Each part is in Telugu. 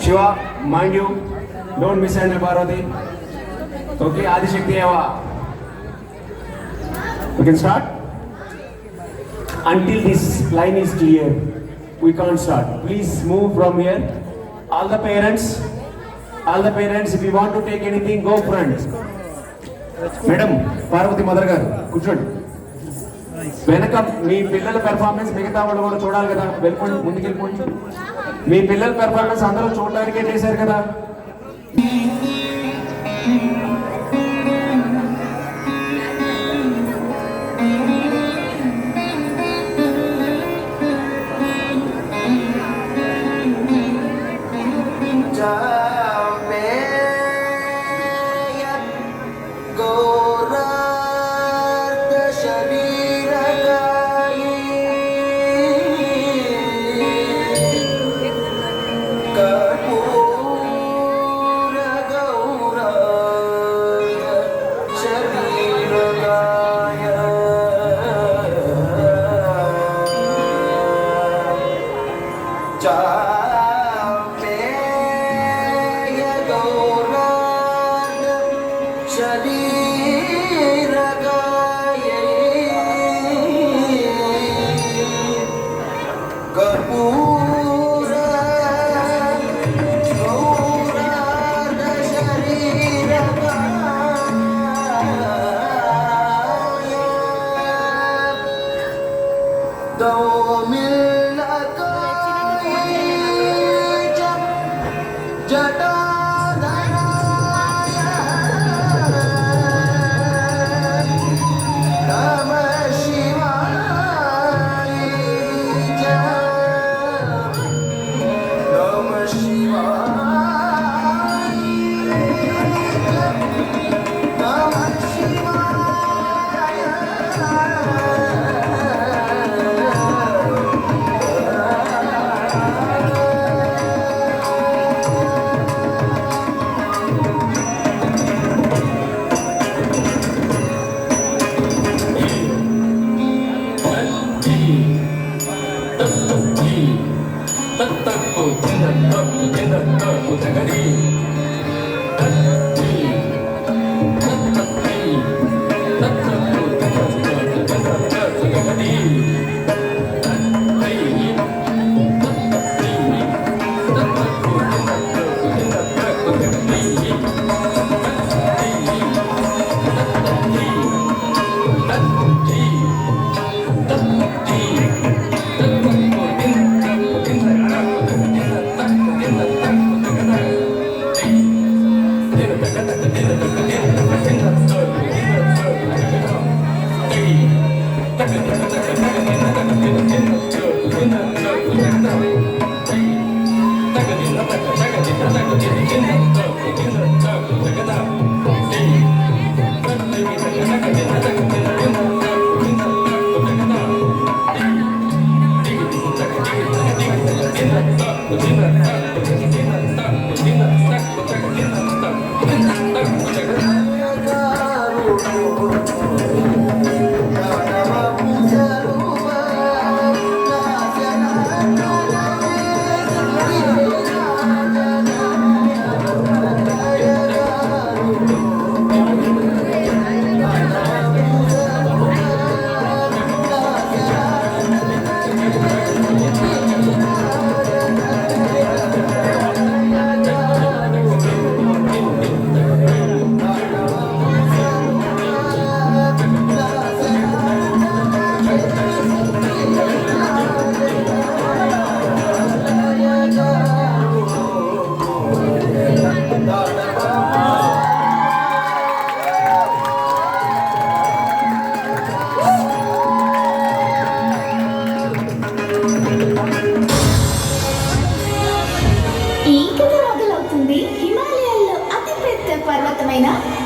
Shiva, mind you, don't mishandle Parvati. Okay, Adi Shakti Eva. We can start? Until this line is clear, we can't start. Please move from here. All the parents, if you want to take anything, go front. Madam, Parvati Mother garu, కూర్చోండి. వెనక మీ పిల్లల పెర్ఫార్మెన్స్ మిగతా వాళ్ళు కూడా చూడాలి కదా, వెళ్ళిపోండి, ముందుకెళ్ళిపోండి. మీ పిల్లల పెర్ఫార్మెన్స్ అందరూ చూడడానికే చేశారు కదా.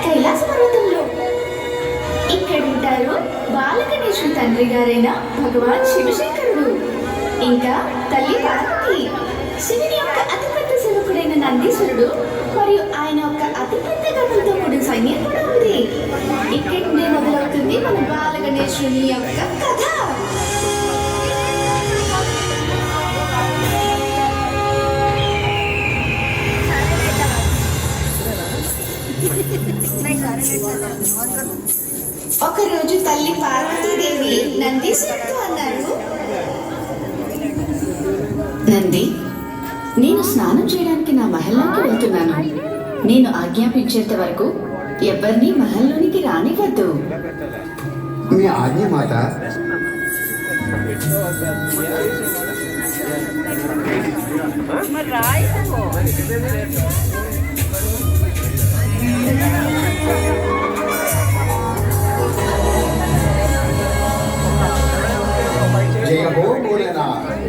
కైలాస పర్వతంలో. ఇక్కడుంటారు బాలగణేశుడు తండ్రి గారైన భగవాన్ శివశంకరుడు, ఇంకా తల్లి పార్వతి, శివుని యొక్క అతిపెద్ద సేవకుడైన నందీశ్వరుడు మరియు ఆయన యొక్క అతిపెద్ద గణులతో కూడిన సైన్యం కూడా ఉంది. ఇక్కడి నుండి మొదలవుతుంది మన బాలగణేశుని యొక్క కథ. ఒకరోజు తల్లి పార్వతీదేవి నందీశ్వరుడితో అన్నారు, నంది, నేను స్నానం చేయడానికి నా మహల్లోకి వెళ్తున్నాను. నేను ఆజ్ఞాపించేంత వరకు ఎవరిని మహల్లోనికి రానివ్వద్దు. మీ ఆజ్ఞ మాత.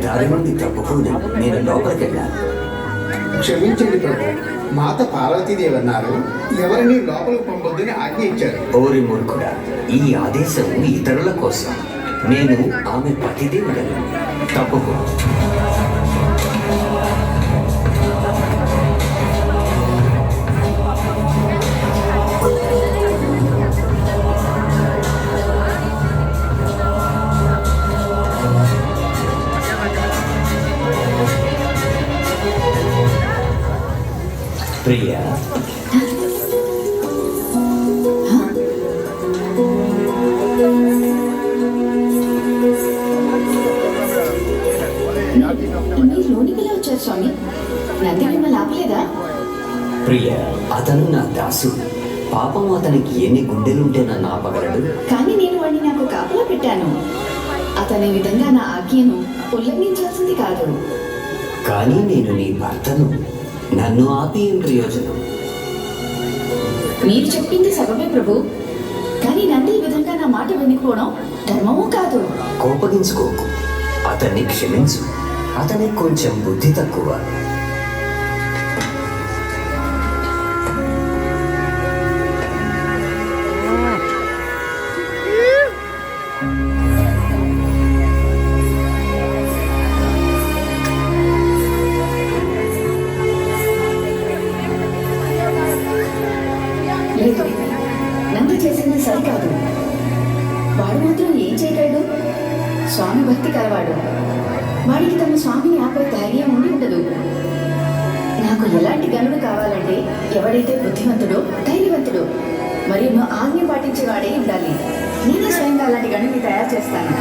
దారి నుండి తప్పుకుని నేను లోపలికి వెళ్ళాను. క్షమించండి ప్రభు, మాత పార్వతీదేవి అన్నారు ఎవరిని లోపలికి పంపొద్దని ఆజ్ఞ ఇచ్చారు. ఓరి మూర్ఖుడా, ఈ ఆదేశం ఇతరుల కోసం. నేను ఆమె పతిదేవుడను. తప్పుకో. ప్రియా, లోనికి వచ్చారు స్వామి. నంది మిమ్మల్ని ఆపలేదా? ప్రియా, అతను నా దాసుడు. పాపం అతనికి ఎన్ని గుండెలుంటే నన్ను ఆపగలడు. కానీ నేను వాడిని నాకు కాపలా పెట్టాను. అతని విధంగా నా ఆజ్ఞను ఉల్లంఘించాల్సింది కాదు. కానీ నేను నీ భర్తను. నన్ను ఆపి ఏం ప్రయోజనం? మీరు చెప్పింది సగమే ప్రభు, కానీ నంది ఈ విధంగా నా మాట వినిపోవడం ధర్మము కాదు. కోపగించుకోకు, అతన్ని క్షమించు. అతనికి కొంచెం బుద్ధి తక్కువ. నంది చేసింది సరికాదు. వాడు మాత్రం ఏం చేయగలడు? స్వామి భక్తి కలవాడు. వాడికి తమ స్వామిని ఆపే ధైర్యం ఉండి ఉండదు. నాకు ఎలాంటి గనుడు కావాలంటే ఎవడైతే బుద్ధివంతుడో, ధైర్యవంతుడో మరియు నా ఆజ్ఞ పాటించేవాడే ఉండాలి. నేనే స్వయంగా అలాంటి గనుడిని తయారు చేస్తాను.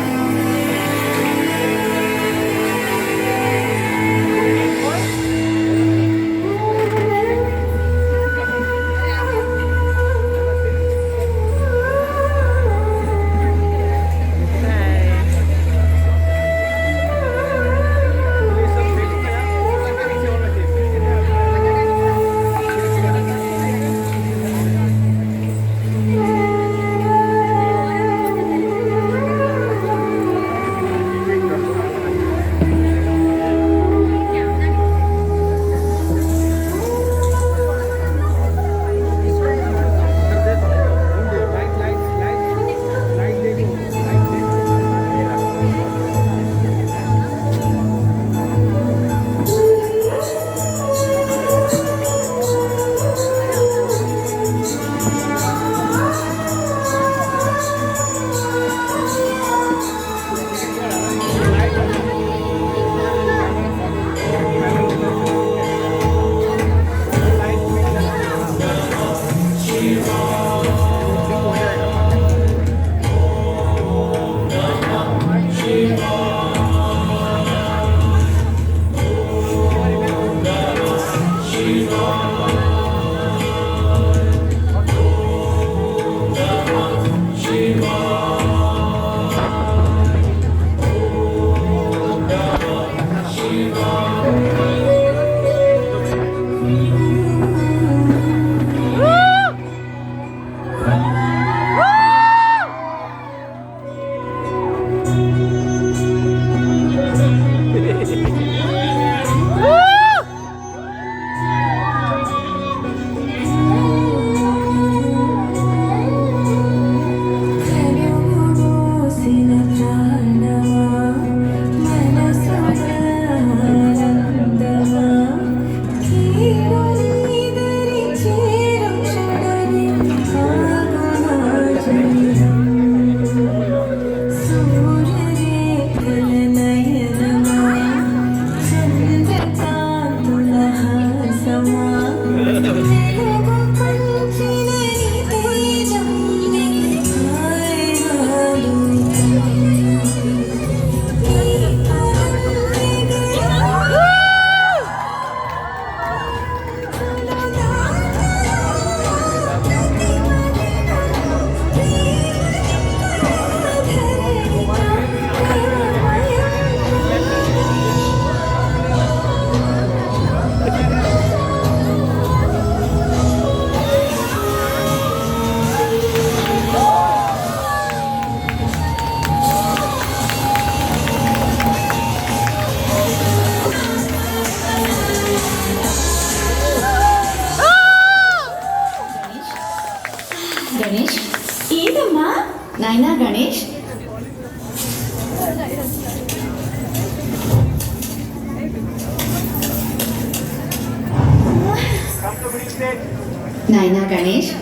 నాయనా గణేష్,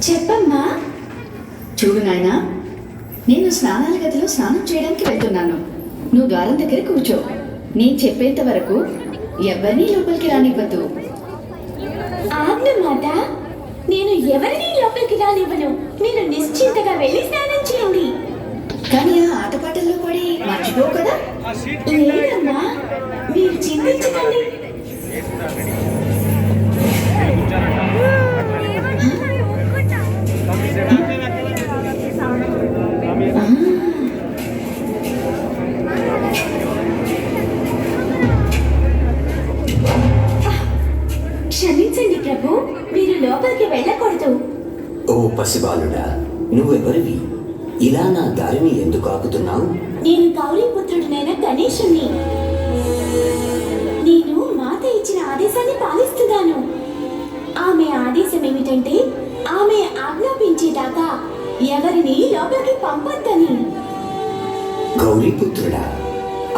చెప్పమ్మా. చూడు నాయనా, నేను స్నానాల గదిలో స్నానం చేయడానికి వెళ్తున్నాను. నువ్వు ద్వారం దగ్గర కూర్చో. నేను చెప్పేంత వరకు ఎవరినీ లోపలికి రానివ్వద్దు. ఆజ్ఞ మాట. నేను ఎవరిని లోపలికి రానివ్వను. మీరు నిశ్చింతగా వెళ్ళి స్నానం చేయండి. కానీ ఆ ఆటపాటల్లో పడి మర్చిపోవు కదా. లేదమ్మా, మీరు చింతించకండి. క్షమించండి ప్రభు, మీరు లోపలికి వెళ్ళకూడదు. ఓ పసిబాలుడా, నువ్వెవరివి? ఇలా నా దారిని ఎందుకు ఆపుతున్నావు? నేను గౌరీపుత్రుడినైన గణేశుణ్ణి. నేను మాత ఇచ్చిన ఆదేశాన్ని పాలిస్తున్నాను. ఆమె ఆదేశం ఏమిటంటే ఆమె ఆజ్ఞాపించేదాకా ఎవరిని లోపలికి పంపొద్దని. గౌరీపుత్రుడా,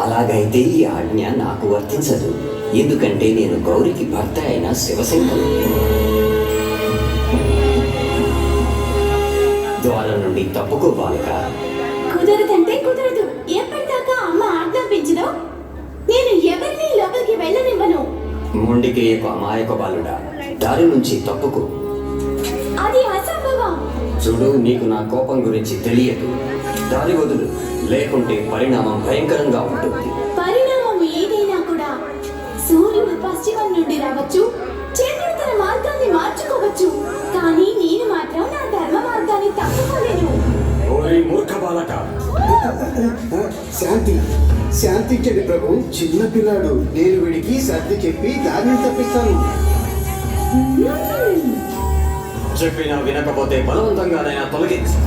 అలాగైతే ఈ ఆజ్ఞ నాకు వర్తించదు. ఎందుకంటే నేను గౌరికి భర్త అయిన శివశంకరుడు. ద్వారం నుండి తప్పుకో బాలక. కుదరదంటే కుదరదు. ఎప్పటిదాకా అమ్మ ఆజ్ఞాపించదో నేను ఎవరిని లోపలికి వెళ్ళనివ్వను. మొండికేయకు అమాయక బాలుడా, దారి నుంచి తప్పుకో. అది అసంభవం. చూడు, నీకు నా కోపం గురించి తెలియదు. దారి వదులు, లేకుంటే పరిణామం భయంకరంగా ఉంటుంది. పరిణామం ఏదైనా కూడా సూర్యుడు పశ్చిమం నుండి రావచ్చు, చంద్రుడు తన మార్గాన్ని మార్చుకోవచ్చు, కానీ నేను మాత్రం నా ధర్మ మార్గాన్ని తప్పుకోలేను. ఓరి మూర్ఖ బాలక! శాంతించండి ప్రభు. చిన్న పిల్లాడు. నేను వీడికి సర్ది చెప్పి దారిని తప్పిస్తాను. చెప్పినా వినకపోతే బలవంతంగానైనా తొలగించు.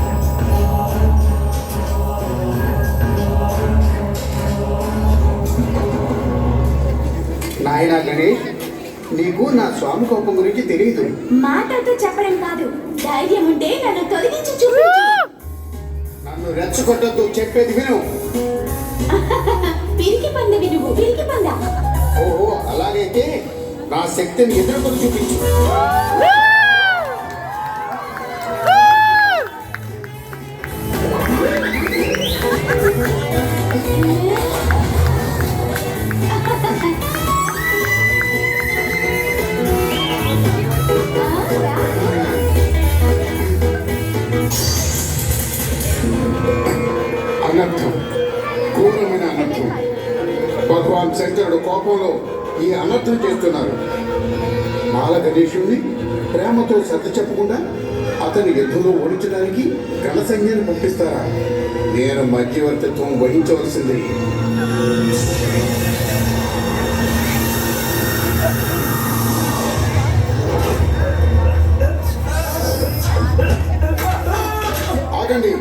నాయనా గణేష్, నీకు నా స్వామి కోపం గురించి తెలియదు. మాటలతో చెప్పడం కాదు, ధైర్యం ఉంటే నన్ను తొలగించి చూపించు. నన్ను రెచ్చగొట్టొద్దు, చెప్పేది విను. పిరికి పంద వినువు, పిరికి పంద. ఓహో, అలాగైతే నా శక్తిని ఎదుర్కొని చూపించు. అనర్థం, క్రూరమైన అనర్థం. భగవాన్ శంకరుడు కోపంలో ఈ అనర్థం చేస్తున్నారు. మాల గణేశుణ్ణి ప్రేమతో సర్ది చెప్పకుండా అతని యుద్ధంలో ఓడించడానికి గణసైన్యాన్ని పంపిస్తారా? నేను మధ్యవర్తిత్వం వహించవలసింది. ఆగండి.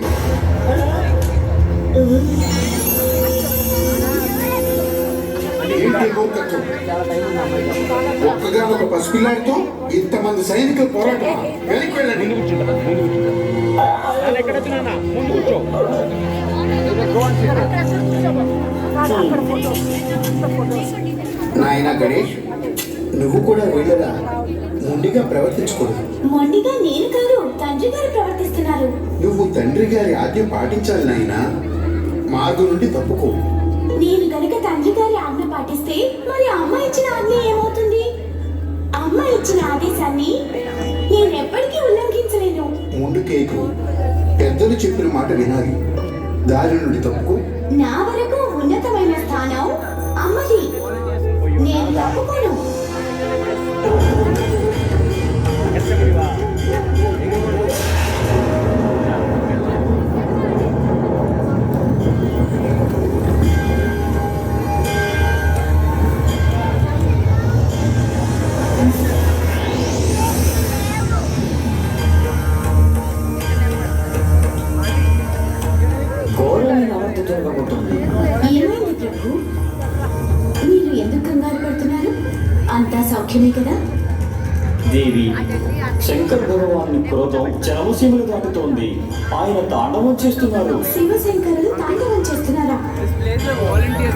ఏంటి మూర్ఖత్వం? ఒక్కగా ఒక పసిపిల్లాడితో ఇంతమంది సైనికులు పోరాటం. వెనక్కి వెళ్ళండి. నాయనా గణేష్, నువ్వు కూడా వెళ్ళరా. మొండిగా ప్రవర్తించకూడదు. మొండిగా నేను కాదు, తండ్రి గారు ప్రవర్తిస్తున్నారు. నువ్వు తండ్రి గారి ఆజ్ఞ పాటించాలి నాయనా. మార్గం నుండి తప్పుకో. నేను గనుక తండ్రి గారి ఆజ్ఞ పాటిస్తే మరి అమ్మ ఇచ్చిన ఆజ్ఞ ఏమవుతుంది? అమ్మ ఇచ్చిన ఆదేశాన్ని నేను ఎప్పటికీ ఉల్లంఘించలేను. ముందుకేకు. పెద్దలు చెప్పిన మాట వినాలి. దారి నుండి తప్పుకో. నా వరకు ఉన్నతమైన స్థానం అమ్మది. నేను తప్పుకోను. ఏమైంది ప్రభు? మీరు ఎందుకు కంగారు పడుతున్నారు? అంతా సౌఖ్యమే కదా? దేవి, శంకర భగవాన్ని క్రోధం చరమసీమలు దాటుతోంది. ఆయన తాండవం చేస్తున్నారు. శివశంకరులు తాండవం చేస్తున్నారా?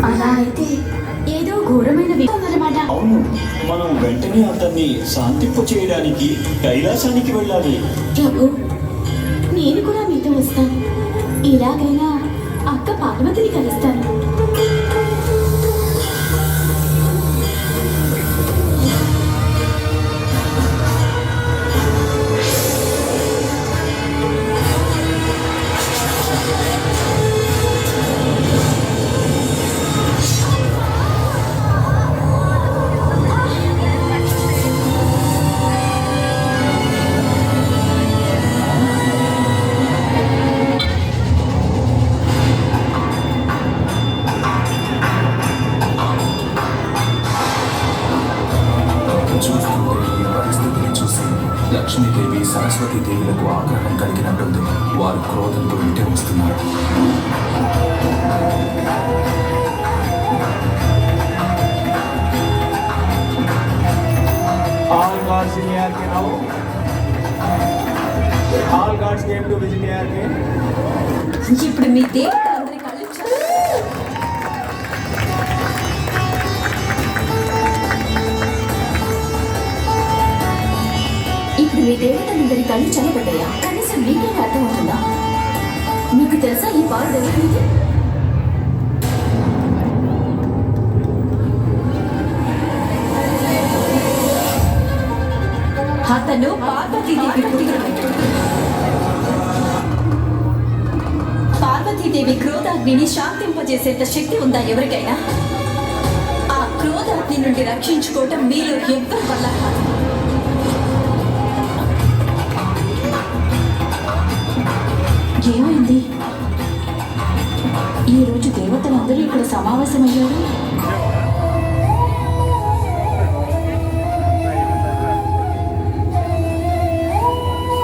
అలా అయితే ఏదో ఘోరమైన విషయం అన్నమాట. అవును, మనం వెంటనే అతన్ని శాంతింప చేయడానికి కైలాసానికి వెళ్ళాలి. ప్రభు, నేను కూడా మీతో వస్తాను. ఇలాగైనా అక్క పార్వతిని కలుస్తాను. చూస్తుంటే ఈ పరిస్థితిని చూసి లక్ష్మీదేవి సరస్వతీదేవులకు ఆగ్రహం కలిగినట్టుంది. వారు క్రోధంతో ఇంటే వస్తున్నారు. All gods in ARK now. All gods came to visit ARK. ఇప్పుడు మీ దేవతలందరి కళ్ళు ఇప్పుడు మీ దేవతలందరి కళ్ళు చల్లబడ్డాయా? కనీసం మీకే అర్థమవుతుందా? మీకు తెలుసా ఈ పాలు ఎవరిది? అతను పార్వతీదేవి పుత్రుడు. పార్వతీదేవి క్రోధాగ్నిని శాంతింపజేసేంత శక్తి ఉందా ఎవరికైనా? ఆ క్రోధాగ్ని నుండి రక్షించుకోవటం మీలో ఎవ్వరి వల్ల కాదు. ఏమైంది? ఈరోజు దేవతలందరూ ఇక్కడ సమావేశమయ్యారు.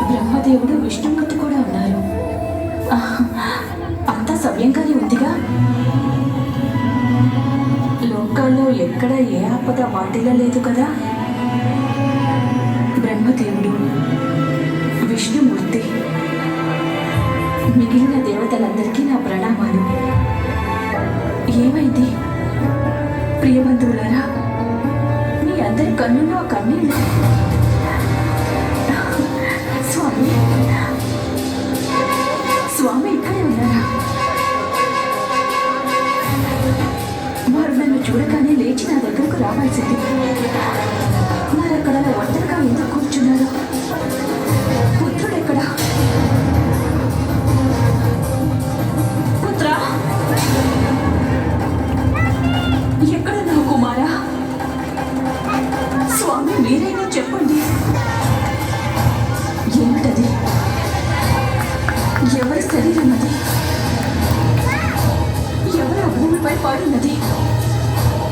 బ్రహ్మదేవుడు విష్ణుమూర్తి కూడా ఉన్నారు. అంతా సవ్యంగానే ఉందిగా? లోకాల్లో ఎక్కడ ఏ ఆపద వాటిల్ల లేదు కదా? బ్రహ్మదేవుడు, విష్ణుమూర్తి, మిగిలిన దేవతలందరికీ నా ప్రణామాలు. ఏమైంది ప్రియబంధువులారా? మీ అందరి కన్నుల్లో కన్నీళ్ళు. స్వామి, స్వామి ఇక్కడే ఉన్నారా? వారు నన్ను చూడగానే లేచి నా దగ్గరకు రావాల్సింది. మరి అక్కడ ఒంటరిగా ఎందుకు కూర్చున్నారు? పుత్రుడెక్కడా? పుత్ర, ఎక్కడున్నావు కుమారా? స్వామి మీరైనా చెప్పండి. ఏమిటది? ఎవరి శరీరం అది? ఎవరి భూమిపై పడున్నది?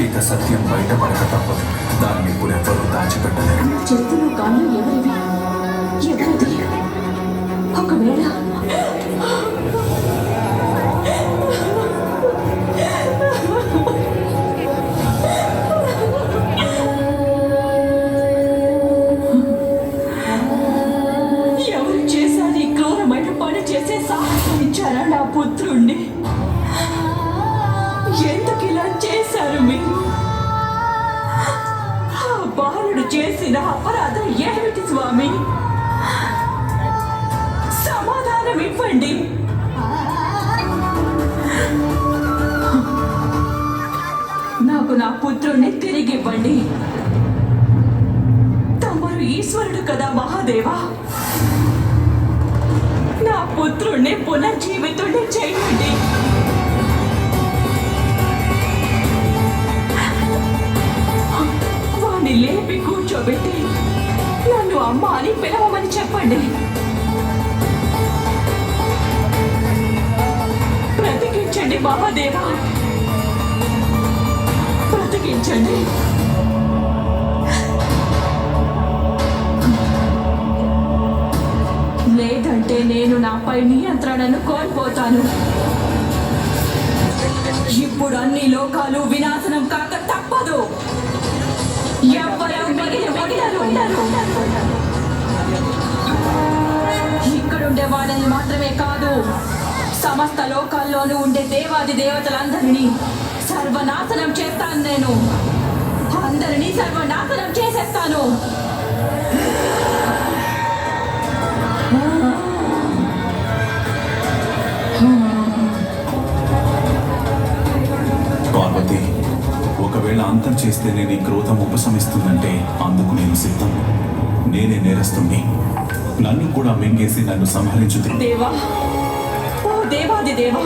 ఇక సత్యం బయటపడక తప్పదు. దాన్ని ఇప్పుడెవ్వరూ దాచిపెట్టలేరు. నా చేతులు కాళ్ళు ఎవరివి? ఎవరిది? ఒకవేళ ఎవరు చేశారు ఈ క్రూరమైన పని చేసే సాహసం ఇచ్చారా నా పుత్రుణ్ణి? ఎందుకు ఇలా చేశారు మీరు? ఆ బాలుడు చేసిన అపరాధం ఏమిటి స్వామి? సమాధానం ఇవ్వండి. నాకు నా పుత్రుణ్ణి తిరిగి ఇవ్వండి. తమరు ఈశ్వరుడు కదా మహాదేవా. నా పుత్రుణ్ణి పునర్జీవితుణ్ణి చేయండి. వాణ్ణి లేపి కూర్చోబెట్టి నన్ను అమ్మ అని పిలవమని చెప్పండి. బ్రతికించండి మహాదేవా, బ్రతికించండి. లేదంటే నేను నాపై నియంత్రణను కోల్పోతాను. ఇప్పుడు అన్ని లోకాలు వినాశనం కాక తప్పదు. ఎవ్వరూ మిగిలి ఉండరు. ఇక్కడుండే వాళ్ళని మాత్రమే కాదు, సమస్త లోకాల్లోనూ ఉండే దేవాది దేవతలందరినీ సర్వనాశనం చేస్తాను నేను. అందరూ అందరినీ సర్వనాశనం చేసేస్తాను. పార్వతి, ఒకవేళ అంతం చేస్తేనే నీ క్రోధం ఉపశమిస్తుందంటే అందుకు నేను సిద్ధం. నేనే నేరస్తుణ్ణి. నన్ను కూడా మింగేసి నన్ను సంహరించు. దేవా, ఓ దేవాది దేవా,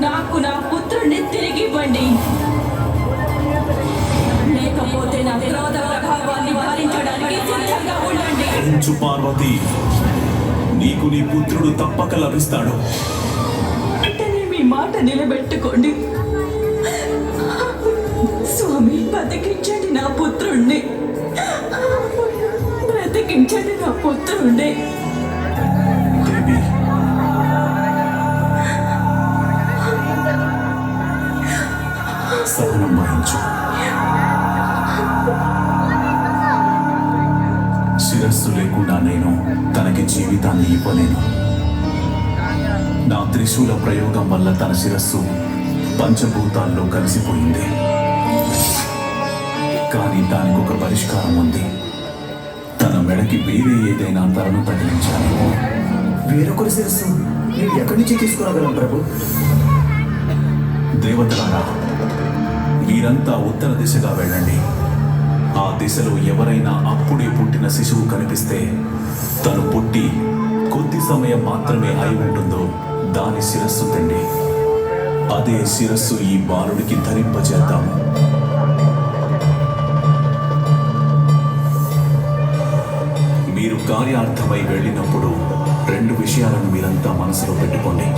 నాకు నా పుత్రుణ్ణి తిరిగి ఇవ్వండి. లేకపోతే నా క్రోధ ప్రభావాన్ని భరించడానికి సిద్ధంగా ఉండండి. భరించు పార్వతి, నీకు నీ పుత్రుడు తప్పక లభిస్తాడు. వెంటనే మీ మాట నిలబెట్టుకోండి స్వామి. బతికించండి నా పుత్రుణ్ణి, బ్రతికించండి నా పుత్రుణ్ణి. దేవి, సహనం వహించు. శిరస్సు లేకుండా నేను తనకి జీవితాన్ని ఇవ్వలేను. నా త్రిశూల ప్రయోగం వల్ల తన శిరస్సు పంచభూతాల్లో కలిసిపోయింది. కానీ దానికి ఒక పరిష్కారం ఉంది. తన మెడకి వేరే ఏదైనా తలను తగిలించాలి. వేరొకరి శిరస్సు నేను ఎక్కడి నుంచి తీసుకురాగలను ప్రభు? దేవతలారా, మీరంతా ఉత్తర దిశగా వెళ్ళండి. ఆ దిశలో ఎవరైనా అప్పుడే పుట్టిన శిశువు కనిపిస్తే తను పుట్టి కొద్ది సమయం మాత్రమే అయి ఉంటుందో దాని శిరస్సు తండి. అదే శిరస్సు ఈ బాలుడికి ధరింపజేద్దాము. మీరు కార్యార్థమై వెళ్ళినప్పుడు 2 విషయాలను మీరంతా మనసులో పెట్టుకోండి.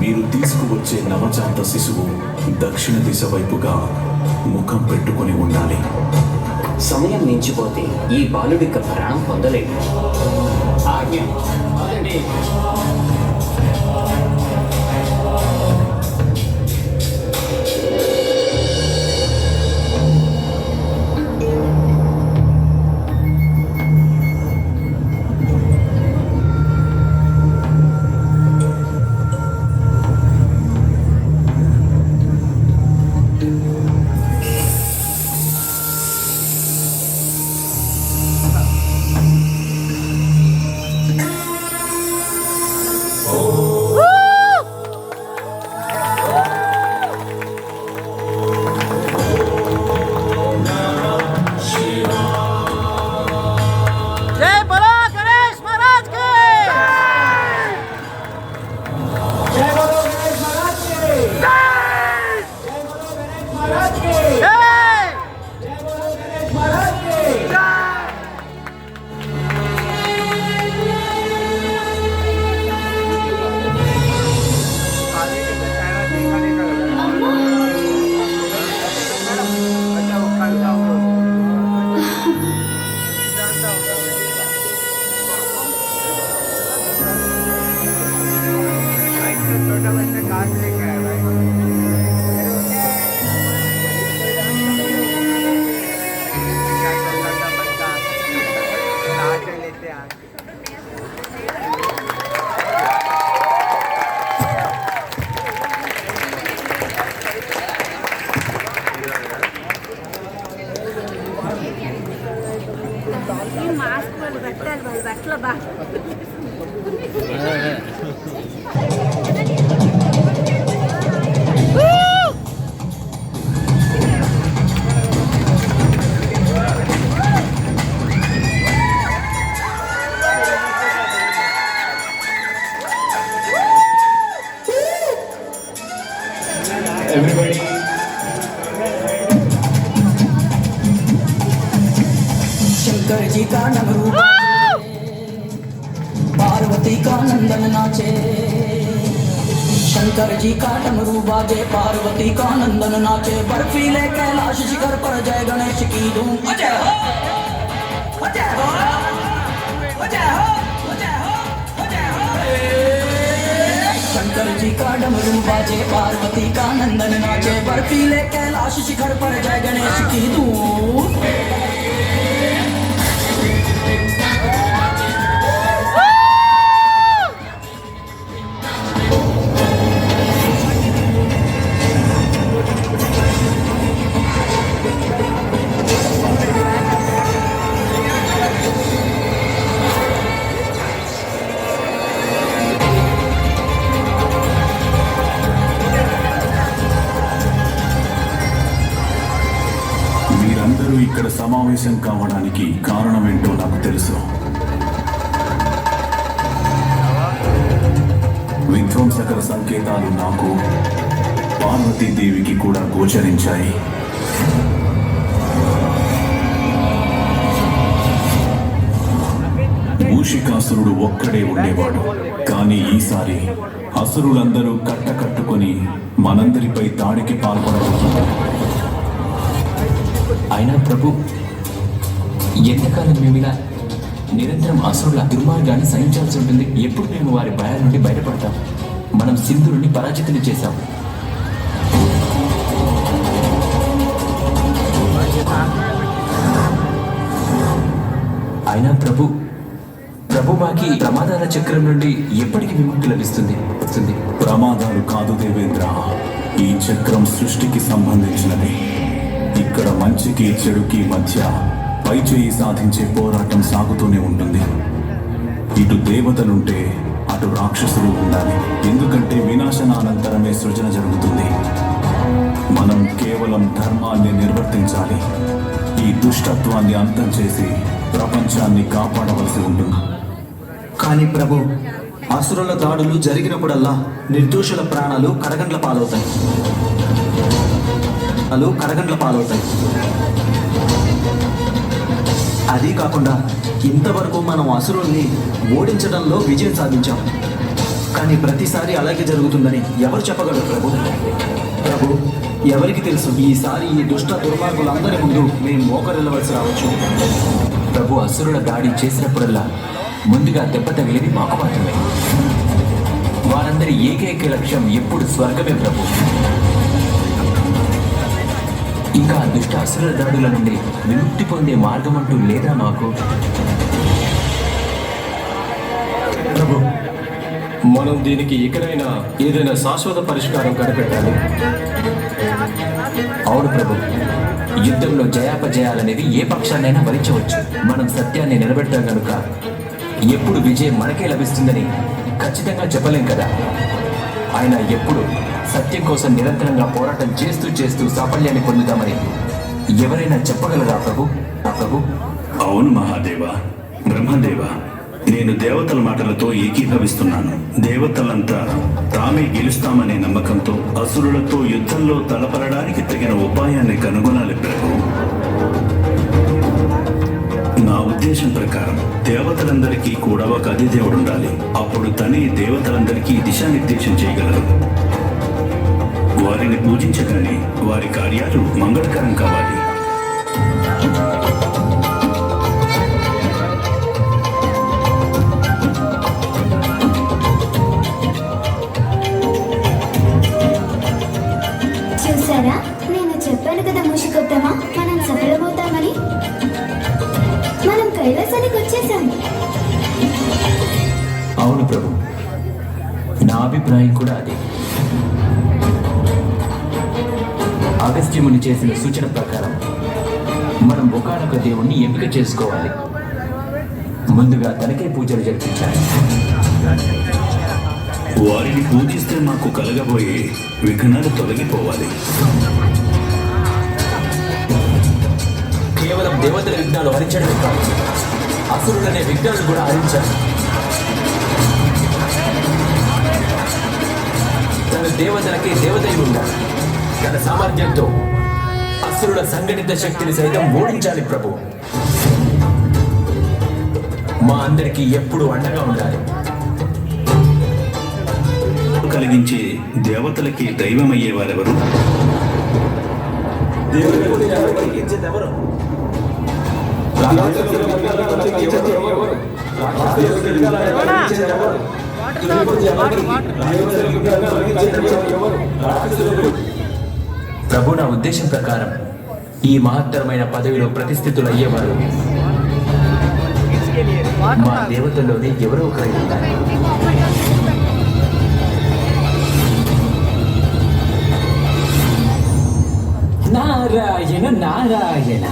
మీరు తీసుకువచ్చే నవజాత శిశువు దక్షిణ దిశ వైపుగా ముఖం పెట్టుకొని ఉండాలి. సమయం మించిపోతే ఈ బాలుడిక ప్రాణం పొందలేడు. ఆజ్ఞ. Everybody. शंकर जी का डमरू पार्वती का नंदन नाचे। शंकर जी का डमरू बाजे, पार्वती का नंदन नाचे। बर्फीले कैलाश शिखर पर जय गणेश की धूम। अजय हो, अजय हो, अजय हो, अजय हो, अजय हो। शंकर जी का डमरू बाजे, पार्वती का नंदन नाचे। बर्फीले कैलाश शिखर पर जय गणेश की धूम। ఇక్కడ సమావేశం కావడానికి కారణమేంటో నాకు తెలుసు. విధ్వంసకర సంకేతాలు నాకు, పార్వతీదేవికి కూడా గోచరించాయి. మూషికాసురుడు ఒక్కడే ఉండేవాడు. కానీ ఈసారి అసురులందరూ కట్టకట్టుకొని మనందరిపై దాడికి పాల్పడబోతున్నారు. అయినా ప్రభు, ఎంతకాలం మేము ఇలా నిరంతరం అసురుల దుర్మార్గాన్ని సహించాల్సి ఉంటుంది? ఎప్పుడు మేము వారి భయాల నుండి బయటపడతాం? మనం సింధుని పరాజితులు చేశాం. అయినా ప్రభు మాకి ప్రమాదాల చక్రం నుండి ఎప్పటికి విముక్తి లభిస్తుంది? ప్రమాదాలు కాదు దేవేంద్ర, ఈ చక్రం సృష్టికి సంబంధించినది. ఇక్కడ మంచికి చెడుకి మధ్య పైచేయి సాధించే పోరాటం సాగుతూనే ఉంటుంది. ఇటు దేవతలుంటే అటు రాక్షసులు ఉండాలి. ఎందుకంటే వినాశనానంతరమే సృజన జరుగుతుంది. మనం కేవలం ధర్మాన్ని నిర్వర్తించాలి. ఈ దుష్టత్వాన్ని అంతం చేసి ప్రపంచాన్ని కాపాడవలసి ఉంటుంది. కానీ ప్రభు, అసురుల దాడులు జరిగినప్పుడల్లా నిర్దోషుల ప్రాణాలు కడగండ్ల పాలవుతాయి. అదీ కాకుండా ఇంతవరకు మనం అసురుల్ని ఓడించడంలో విజయం సాధించాం. కానీ ప్రతిసారి అలాగే జరుగుతుందని ఎవరు చెప్పగలరు ప్రభు? ఎవరికి తెలుసు, ఈసారి ఈ దుష్ట దుర్మార్గులందరి ముందు మేము మోకరిల్లవలసి రావచ్చు. ప్రభు, అసురుల దాడి చేసినప్పుడల్లా ముందుగా దెబ్బ తగిలేది మాకు మాత్రమే. వారందరి ఏకైక లక్ష్యం ఎప్పుడు స్వర్గమే ప్రభు. ఇంకా దుష్ట అసురుల దాడుల నుండి విముక్తి పొందే మార్గం అంటూ లేదా మాకు? ప్రభు, మనం దీనికి ఇకనైనా ఏదైనా శాశ్వత పరిష్కారం కనిపెట్టాలి. అవును ప్రభు, యుద్ధంలో జయాపజయాలనేది ఏ పక్షాన్నైనా భరించవచ్చు. మనం సత్యాన్ని నిలబెట్టాం కనుక ఎప్పుడు విజయం మనకే లభిస్తుందని ఖచ్చితంగా చెప్పలేం కదా. ఆయన ఎప్పుడు సత్యం కోసం నిరంతరంగా పోరాటం చేస్తూ సాఫల్యాన్ని పొందుతామని ఎవరైనా చెప్పగలరా ప్రభు? అవును మహాదేవ, బ్రహ్మదేవ, నేను దేవతల మాటలతో ఏకీభవిస్తున్నాను. దేవతలంతా తామే గెలుస్తామనే నమ్మకంతో అసురులతో యుద్ధంలో తలపడడానికి తగిన ఉపాయాన్ని కనుగొనాలి ప్రభు. నా ఉద్దేశం ప్రకారం దేవతలందరికీ కూడా ఒక అధిదేవుడు ఉండాలి. అప్పుడు తనే దేవతలందరికీ దిశానిర్దేశం చేయగలరు. వారిని పూజించగానే వారి కార్యాలు మంగళకరం కావాలి. చూసారా, నేను చెప్పాను కదా మూషికోత్తమ, మనం సఫలమవుతామని. మనం కైలాసానికి వచ్చేసాం. అవును ప్రభు, నా అభిప్రాయం కూడా అదే. అగస్త్యముని చేసిన సూచన ప్రకారం మనం ఒకానొక దేవుణ్ణి ఎంపిక చేసుకోవాలి. ముందుగా తనకే పూజలు జరిపించాలి. వారిని పూజిస్తే మాకు కలగబోయే విఘ్నాలు తొలగిపోవాలి. కేవలం దేవతల విఘ్నాలు హరించడమే కాదు, అసురులనే విఘ్నాలు కూడా హరించాలి. తన దేవతలకే దేవతై ఉండాలి. తన సామర్థ్యంతో అసురుల సంఘటిత శక్తిని సైతం ఓడించాలి ప్రభు. మా అందరికీ ఎప్పుడు అండగా ఉండాలి. కలిగించే దేవతలకి దైవమయ్యేవారెవరు? ప్రభు, నా ఉద్దేశం ప్రకారం ఈ మహత్తరమైన పదవిలో ప్రతిష్ఠితులు అయ్యేవారు మా దేవతల్లోనే ఎవరో ఒకరు ఉంటారు. నారాయణ నారాయణ.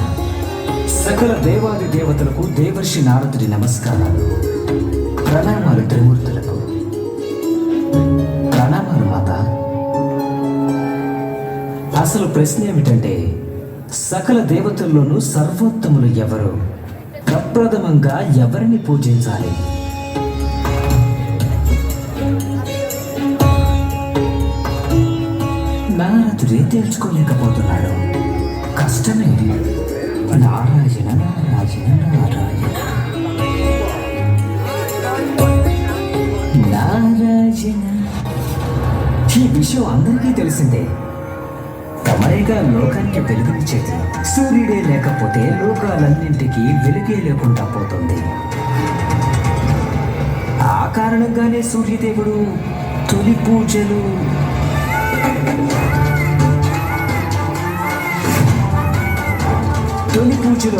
సకల దేవాది దేవతలకు దేవర్షి నారదుడి నమస్కారాలు. ప్రణామాలు త్రిమూర్తులకు. ప్రణామాలు మాత. అసలు ప్రశ్న ఏమిటంటే, సకల దేవతల్లోనూ సర్వోత్తములు ఎవరు? ప్రప్రథమంగా ఎవరిని పూజించాలి? నారదుడే తెలుసుకోలేకపోతున్నాడు. కష్టమే. నారాయణ నారాయణ నారాయణ నారాయణ. ఈ విషయం అందరికీ తెలిసిందే. తమరేగా లోకానికి వెలుగునిచ్చేది. సూర్యుడే లేకపోతే లోకాలన్నింటికీ వెలుగే లేకుండా పోతుంది. ఆ కారణంగానే సూర్యదేవుడు తొలి పూజలు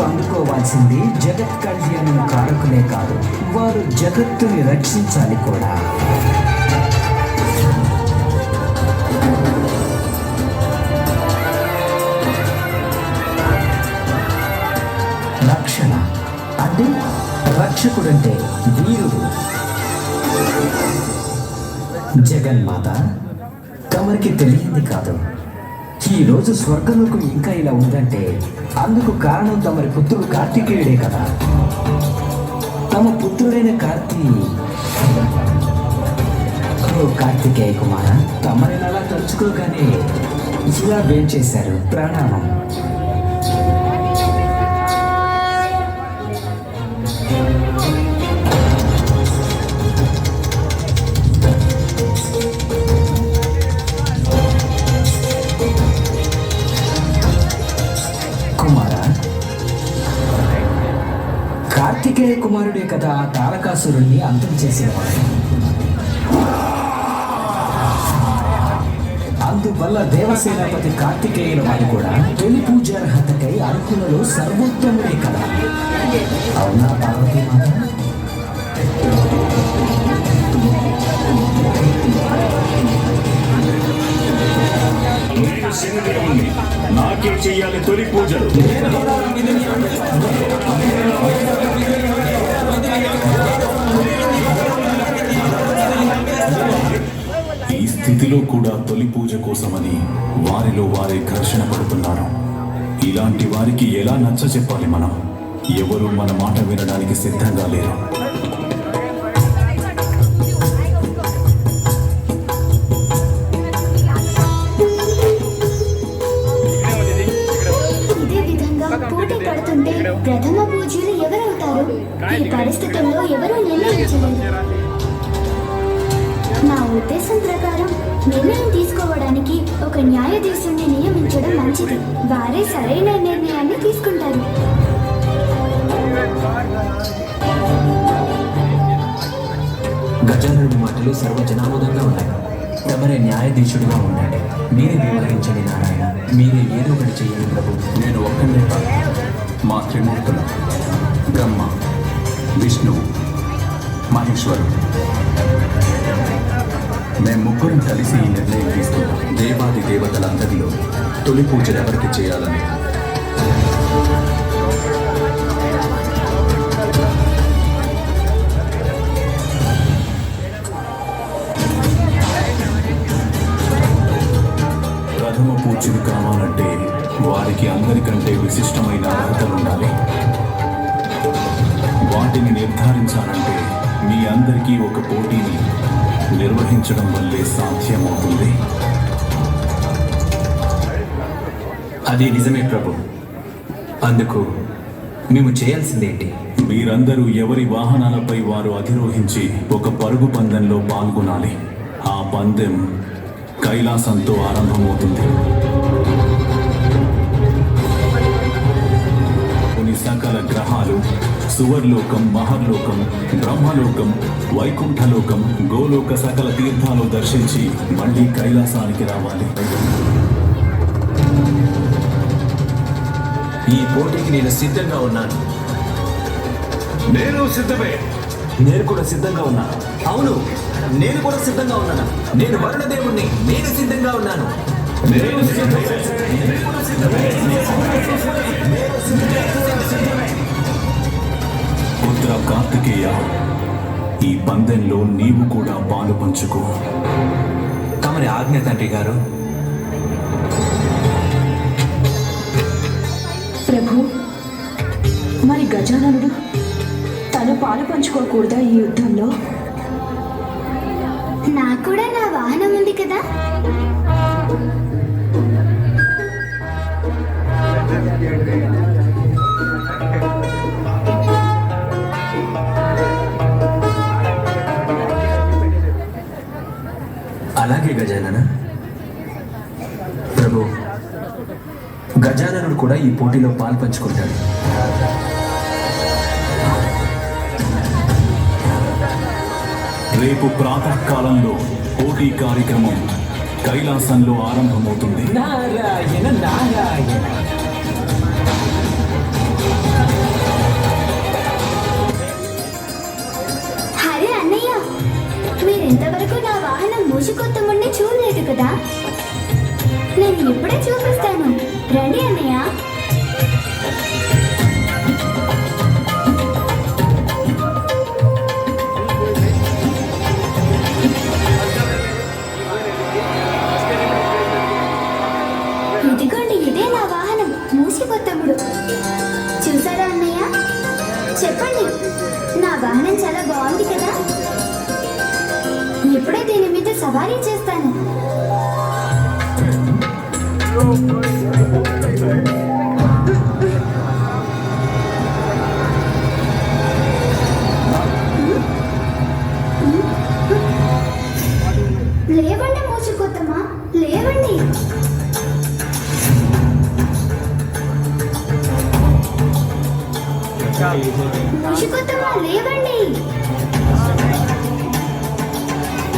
అందుకోవాల్సింది జగత్ కళ్యాణం కారకులే కాదు, వారు జగత్తుని రక్షించాలి కూడా. రక్షణ అంటే రక్షకుడంటే వీరుడు. జగన్మాత తమరికి తెలియంది కాదు. ఈ రోజు స్వర్గలోకం ఇంకా ఇలా ఉందంటే అందుకు కారణం తమరి పుత్రుడు కార్తికేయుడే కదా. తమ పుత్రుడైన కార్తికేయ కుమార, తమరిని అలా తలుచుకోగానే ఇలా వేం చేశారు. ప్రణామం. కార్తికేయ కుమారుడే కదా తారకాసురుణ్ణి అంతం చేసినవాడు. అందువల్ల దేవసేనాపతి కార్తికేయుల వారు కూడా తొలి పూజార్హతకై అర్హులలో సర్వోత్తముడే కదా. అవునా పార్వతీ మాత? నాకే చెయ్యాలి తొలి పూజలు. ఈ స్థితిలో కూడా తొలి పూజ కోసమని వారిలో వారే ఘర్షణ పడుతున్నారు. ఇలాంటి వారికి ఎలా నచ్చ చెప్పాలి మనం? ఎవరు మన మాట వినడానికి సిద్ధంగా లేరు. ప్రథమ పూజ్యులు ఎవరవుతారు? ఈ పరిస్థితుల్లో ఎవరూ నిర్ణయించలేరు. నా ఉద్దేశం ప్రకారం నిర్ణయం తీసుకోవడానికి ఒక న్యాయాధీశుడిని నియమించడం మంచిది. వారే సరైన నిర్ణయాన్ని తీసుకుంటారు. గజాననుడి మాటలు సర్వజనామోదంగా ఉన్నాయి. తమరే న్యాయాధీశుడిగా ఉండండి. మీరే వ్యవహరించండి నారాయణ. మీరే ఏదో ఒకటి చెయ్యండి ప్రభు. నేను ఒక్కనే కాదు, మా త్రిమూర్తులు బ్రహ్మ, విష్ణువు, మహేశ్వరుడు, మేము ముగ్గురం కలిసి ఈ నిర్ణయం తీసుకున్నాం. దేవాది దేవతలందరిలో తొలి పూజలు ఎవరికి చేయాలని. ప్రథమ పూజలు కావాలంటే వారికి అందరికంటే విశిష్టమైన అర్హతలు ఉండాలి. వాటిని నిర్ధారించాలంటే మీ అందరికీ ఒక పోటీని నిర్వహించడం వల్లే సాధ్యమవుతుంది. అది నిజమే ప్రభు. అందుకు మేము చేయాల్సిందేంటి? మీరందరూ ఎవరి వాహనాలపై వారు అధిరోహించి ఒక పరుగు పందెంలో పాల్గొనాలి. ఆ పందెం కైలాసంతో ఆరంభమవుతుంది. కొన్ని సకల గ్రహాలు, సువర్లోకం, మహర్లోకం, బ్రహ్మలోకం, వైకుంఠలోకం, గోలోక సకల తీర్థాలు దర్శించి మళ్ళీ కైలాసానికి రావాలి. ఈ పోటీకి నేను సిద్ధంగా ఉన్నాను. నేను సిద్ధమే. నేను కూడా సిద్ధంగా ఉన్నాను. అవును, నేను కూడా సిద్ధంగా ఉన్నాను. నేను వరుణదేవుణ్ణి. నేను సిద్ధంగా ఉన్నాను. పుత్ర కార్తికేయ, ఈ పందెంలో నీవు కూడా పాలు పంచుకో. తమరి ఆజ్ఞ తండ్రి గారు. మరి గజాననుడు తను పాలు పంచుకోకూడదా ఈ యుద్ధంలో? నాకు కూడా నా వాహనం ఉంది కదా. అలాగే గజానన. ప్రభు, గజాననుడు కూడా ఈ పోటీలో పాలు పంచుకుంటాడు. రేపు ప్రాతకాలంలో పోటీ కార్యక్రమం కైలాసంలో ఆరంభమవుతుంది. నారాయణ నారాయణ. హరే అన్నయ్య, మీరింతవరకు నా వాహనం మూసికొత్తముండి చూడలేదు కదా. నేను ఇప్పుడే చూపిస్తాను, రండి అన్నయ్య. ఇదిగోండి, ఇదే నా వాహనం మూసికొత్తముడు. చూసారా అన్నయ్య? చెప్పండి, నా వాహనం చాలా బాగుంది కదా. ఇప్పుడే దీని మీద సవారీ చేస్తాను. లేవండి మూసుకొత్తమా, లేవండి. మూసుకొత్తమా, లేవండి.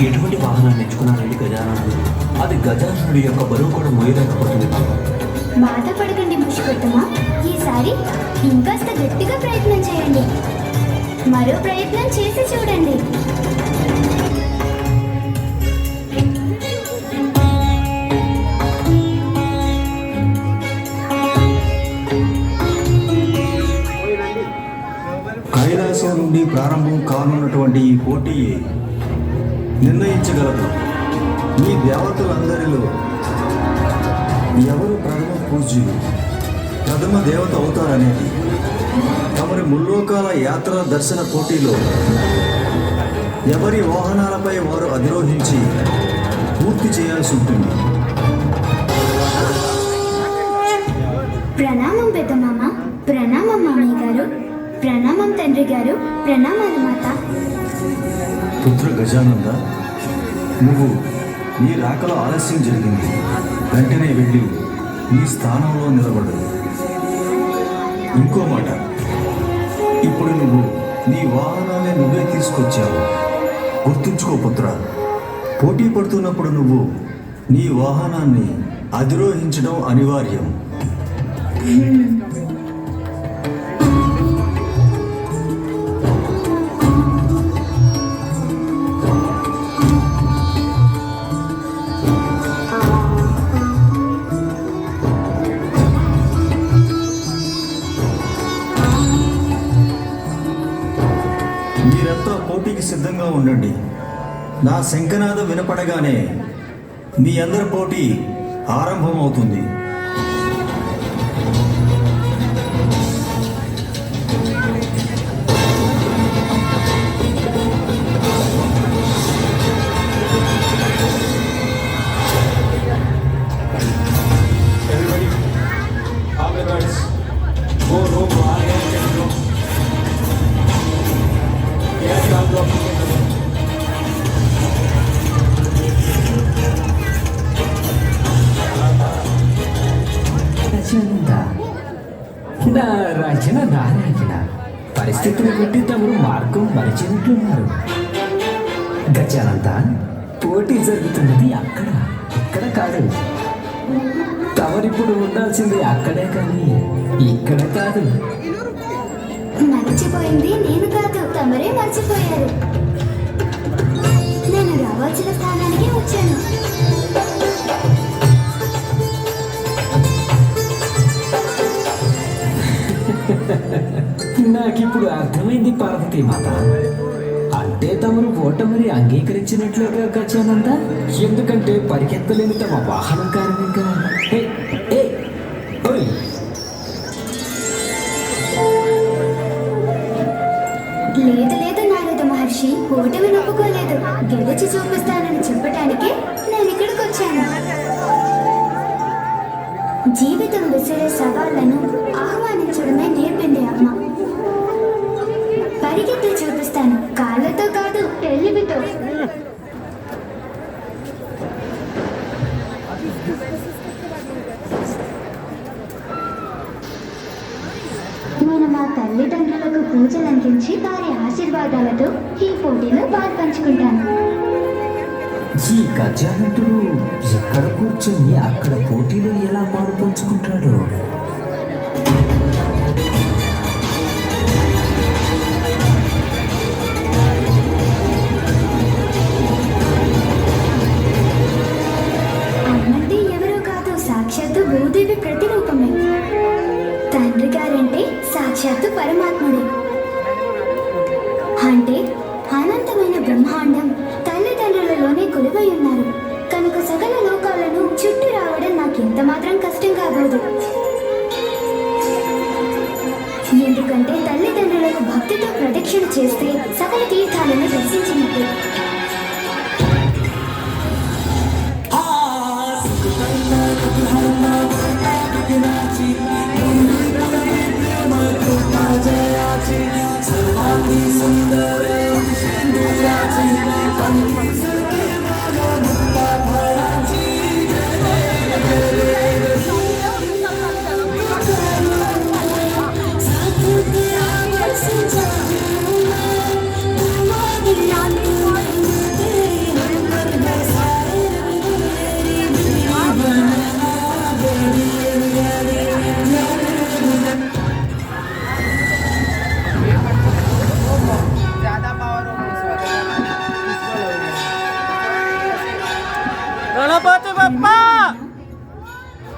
ఎటువంటి వాహనాన్ని ఎంచుకున్నారండి గజాననుడు? అది గజాననుడి యొక్క బరువు కూడా మోయలేకపోతుంది. బాధపడకండి మూసుకొత్తమా, ఈసారి ఇంకాస్త గట్టిగా ప్రయత్నం చేయండి. మరో ప్రయత్నం చేసి చూడండి. కైలాసం నుండి ప్రారంభం కానున్నటువంటి ఈ పోటీ నిర్ణయించగలదు ఈ దేవతలందరిలో ఎవరు ప్రథమ పూజ్యులు, ప్రథమ దేవత అవుతారనేది. తమరి ముల్లోకాల యాత్ర దర్శన పోటీలో ఎవరి వాహనాలపై వారు అధిరోహించి పూర్తి చేయాల్సి ఉంటుంది. ప్రణామం పెద్దమామ, ప్రణామం మామయ్య గారు, ప్రణామం తండ్రి గారు, ప్రణామాలు మాత. పుత్ర గజానంద, నువ్వు నీ రాకలో ఆలస్యం జరిగింది. వెంటనే వెళ్ళి నీ స్థానంలో నిలబడు. ఇంకో మాట, ఇప్పుడు నువ్వు నీ వాహనాన్ని నువ్వే తీసుకొచ్చావు. గుర్తుంచుకో పుత్ర, పోటీ పడుతున్నప్పుడు నువ్వు నీ వాహనాన్ని అధిరోహించడం అనివార్యం. మీరంతా పోటీకి సిద్ధంగా ఉండండి. నా శంఖనాదం వినపడగానే మీ అందరి పోటీ ఆరంభమవుతుంది. నారాయణ నారాయణ. పరిస్థితులు బట్టి తమరు మార్గం మరిచినట్లున్నారు. గజానంద, పోటీ జరుగుతున్నది అక్కడ, ఇక్కడ కాదు. తమరిప్పుడు ఉండాల్సింది అక్కడే కానీ ఇక్కడ కాదు. మర్చిపోయింది నేను కాదు, తమరే మర్చిపోయారు. నేను రావాల్సిన స్థానానికి వచ్చాను. నాకిప్పుడు అర్థమైంది పార్వతీ మాత. అంటే తమరు ఓటమిని అంగీకరించినట్లుగా గజానంద. ఎందుకంటే పరిగెత్తలేని తమ వాహనం కారణంగా. ఓయ్, ఓటమిని ఒప్పుకోలేదు. గెలిచి చూపిస్తానని చెప్పటానికి నేను ఇక్కడికి వచ్చాను. జీవితం విసిరే సవాళ్లను ఆహ్వానించడమే నేర్పింది అమ్మ. పరిగెత్తి చూపిస్తాను, కాళ్ళతో కాదు తెలివితో. నేను మా తల్లిదండ్రులకు పూజలు అందించి వారి ఆశీర్వాదాలతో ఈ పోటీలో పాల్పంచుకుంటాను. ఈ గజానంతుడు ఎక్కడ కూర్చొని అక్కడ పోటీలో ఎలా పాలు పంచుకుంటాడు? అమ్మంటే ఎవరో కాదు, సాక్షాత్తు భూదేవి ప్రతిరూపమే. తండ్రి గారంటే సాక్షాత్తు పరమాత్ముడే. అంటే అనంతమైన బ్రహ్మాండం తల్లిదండ్రులలోనే కొలువై ఉన్నారు కనుక సకల లోకాలను చుట్టూ రావడం నాకు ఎంత మాత్రం కష్టం కాబోదు. ఎందుకంటే తల్లిదండ్రులకు భక్తితో ప్రదక్షిణ చేస్తే సకల తీర్థాలను దర్శించినట్టు.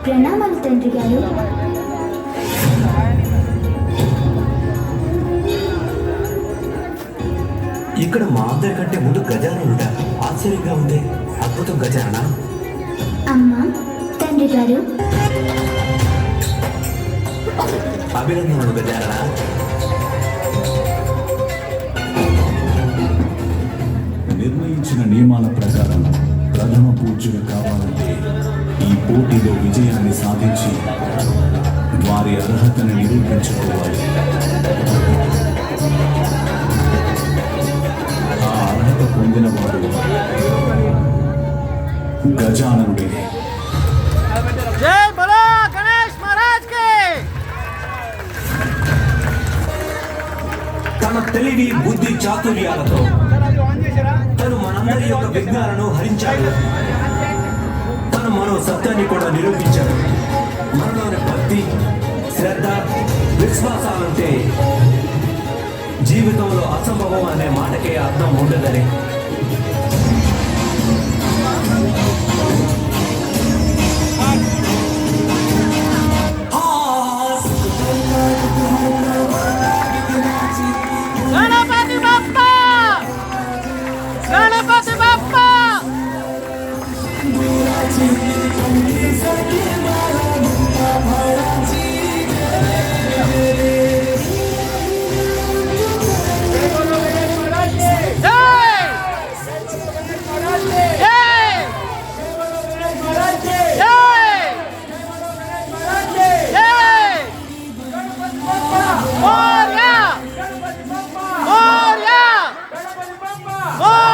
ప్రణామాలు తండ్రి గారు. ఇక్కడ మా అందరికంటే ముందు గజాననుడ. ఆశ్చర్యంగా ఉంది. అద్భుతం గజానన. అమ్మా, తండ్రి గారు. అభినందనలు గజానన. నిర్ణయించిన నియమాల ప్రకారం ప్రథమ పూజ్యులు కావాలంటే ఈ పోటీలో విజయాన్ని సాధించి వారి అర్హతను నిరూపించుకోవాలి. ఆ అర్హత పొందిన వాడు గజాననుడే. తన తెలివి, బుద్ధి, చాతుర్యాలతో తను మనందరి యొక్క విఘ్నాలను హరించాడు. తను మనో సత్యాన్ని కూడా నిరూపించాడు. మనలోని భక్తి, శ్రద్ధ, విశ్వాసాలుంటే జీవితంలో అసంభవం అనే మాటకే అర్థం ఉండదని. గణపతి బప్పా, గణపతి బప్పా. Oh!